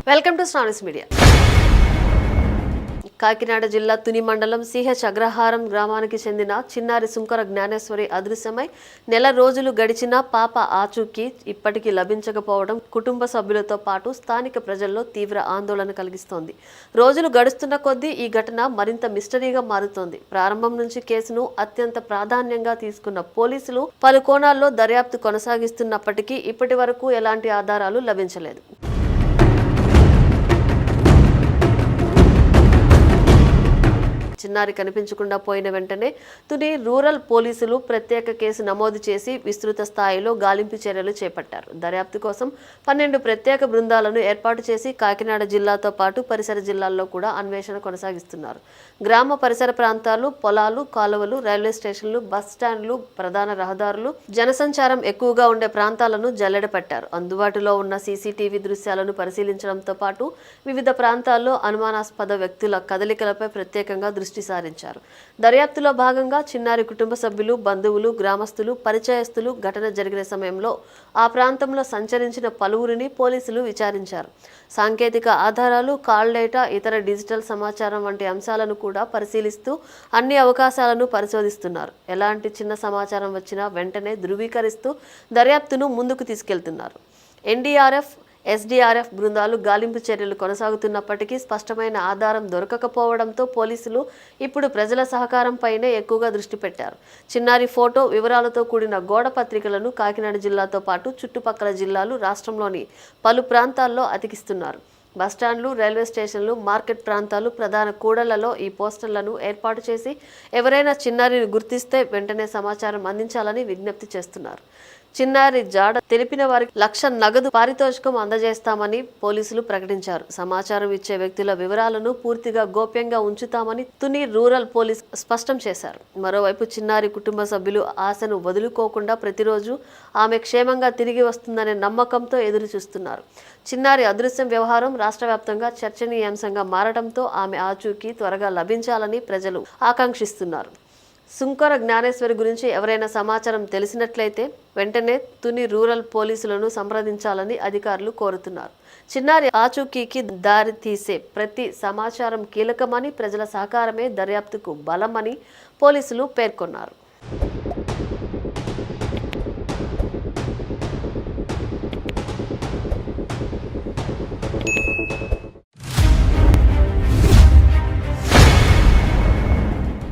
Welcome to Stoinis media. Kakinada జిల్లా తుని మండలం CH అగ్రహారం గ్రామానికి చెందిన చిన్నారి సుంకర జ్ఞానేశ్వరి అదృశ్యమై నెల రోజులు గడిచినా పాప ఆచూకీ ఇప్పటికీ లభించకపోవడం కుటుంబ సభ్యులతో పాటు స్థానిక ప్రజల్లో తీవ్ర ఆందోళన కలిగిస్తోంది. రోజులు గడుస్తున్న కొద్దీ ఈ ఘటన మరింత మిస్టరీగా మారుతోంది. ప్రారంభం నుంచి కేసును అత్యంత ప్రాధాన్యంగా తీసుకున్న పోలీసులు పలు కోణాల్లో దర్యాప్తు కొనసాగిస్తున్నప్పటికీ ఇప్పటి వరకు ఎలాంటి ఆధారాలు లభించలేదు. చిన్నారి కనిపించకుండా పోయిన వెంటనే తుని రూరల్ పోలీసులు ప్రత్యేక కేసు నమోదు చేసి విస్తృత స్థాయిలో గాలింపు చర్యలు చేపట్టారు. దర్యాప్తు కోసం 12 ప్రత్యేక బృందాలను ఏర్పాటు చేసి కాకినాడ జిల్లాతో పాటు పరిసర జిల్లాల్లో కూడా అన్వేషణ కొనసాగిస్తున్నారు. గ్రామ పరిసర ప్రాంతాలు, పొలాలు, కాలువలు, రైల్వే స్టేషన్లు, బస్ స్టాండ్లు, ప్రధాన రహదారులు, జనసంచారం ఎక్కువగా ఉండే ప్రాంతాలను జల్లెడ పట్టారు. అందుబాటులో ఉన్న సీసీటీవీ దృశ్యాలను పరిశీలించడంతో పాటు వివిధ ప్రాంతాల్లో అనుమానాస్పద వ్యక్తుల కదలికలపై ప్రత్యేకంగా దృష్టి సారించారు. దర్యాప్తులో భాగంగా చిన్నారి కుటుంబ సభ్యులు, బంధువులు, గ్రామస్తులు, పరిచయస్తులు ఘటన జరిగిన సమయంలో ఆ ప్రాంతంలో సంచరించిన పలువురిని పోలీసులు విచారించారు. సాంకేతిక ఆధారాలు, కాల్ డేటా, ఇతర డిజిటల్ సమాచారం వంటి అంశాలను కూడా పరిశీలిస్తూ అన్ని అవకాశాలను పరిశోధిస్తున్నారు. ఎలాంటి చిన్న సమాచారం వచ్చినా వెంటనే ధృవీకరిస్తూ దర్యాప్తును ముందుకు తీసుకెళ్తున్నారు. ఎన్డీఆర్ఎఫ్, ఎస్డీఆర్ఎఫ్ బృందాలు గాలింపు చర్యలు కొనసాగుతున్నప్పటికీ స్పష్టమైన ఆధారం దొరకకపోవడంతో పోలీసులు ఇప్పుడు ప్రజల సహకారంపైనే ఎక్కువగా దృష్టి పెట్టారు. చిన్నారి ఫోటో, వివరాలతో కూడిన గోడ పత్రికలను కాకినాడ జిల్లాతో పాటు చుట్టుపక్కల జిల్లాలు, రాష్ట్రంలోని పలు ప్రాంతాల్లో అతికిస్తున్నారు. బస్టాండ్లు, రైల్వే స్టేషన్లు, మార్కెట్ ప్రాంతాలు, ప్రధాన కూడళ్లలో ఈ పోస్టర్లను ఏర్పాటు చేసి ఎవరైనా చిన్నారిని గుర్తిస్తే వెంటనే సమాచారం అందించాలని విజ్ఞప్తి చేస్తున్నారు. చిన్నారి జాడ తెలిపిన వారికి 1,00,000 నగదు పారితోషికం అందజేస్తామని పోలీసులు ప్రకటించారు. సమాచారం ఇచ్చే వ్యక్తుల వివరాలను పూర్తిగా గోప్యంగా ఉంచుతామని తుని రూరల్ పోలీస్ స్పష్టం చేశారు. మరోవైపు చిన్నారి కుటుంబ సభ్యులు ఆశను వదులుకోకుండా ప్రతిరోజు ఆమె క్షేమంగా తిరిగి వస్తుందనే నమ్మకంతో ఎదురు చూస్తున్నారు. చిన్నారి అదృశ్యం వ్యవహారం రాష్ట్ర వ్యాప్తంగా చర్చనీయాంశంగా మారడంతో ఆమె ఆచూకీ త్వరగా లభించాలని ప్రజలు ఆకాంక్షిస్తున్నారు. సుంకర జ్ఞానేశ్వరి గురించి ఎవరైనా సమాచారం తెలిసినట్లయితే వెంటనే తుని రూరల్ పోలీసులను సంప్రదించాలని అధికారులు కోరుతున్నారు. చిన్నారి ఆచూకీకి దారి తీసే ప్రతి సమాచారం కీలకమని, ప్రజల సహకారమే దర్యాప్తుకు బలమని పోలీసులు పేర్కొన్నారు.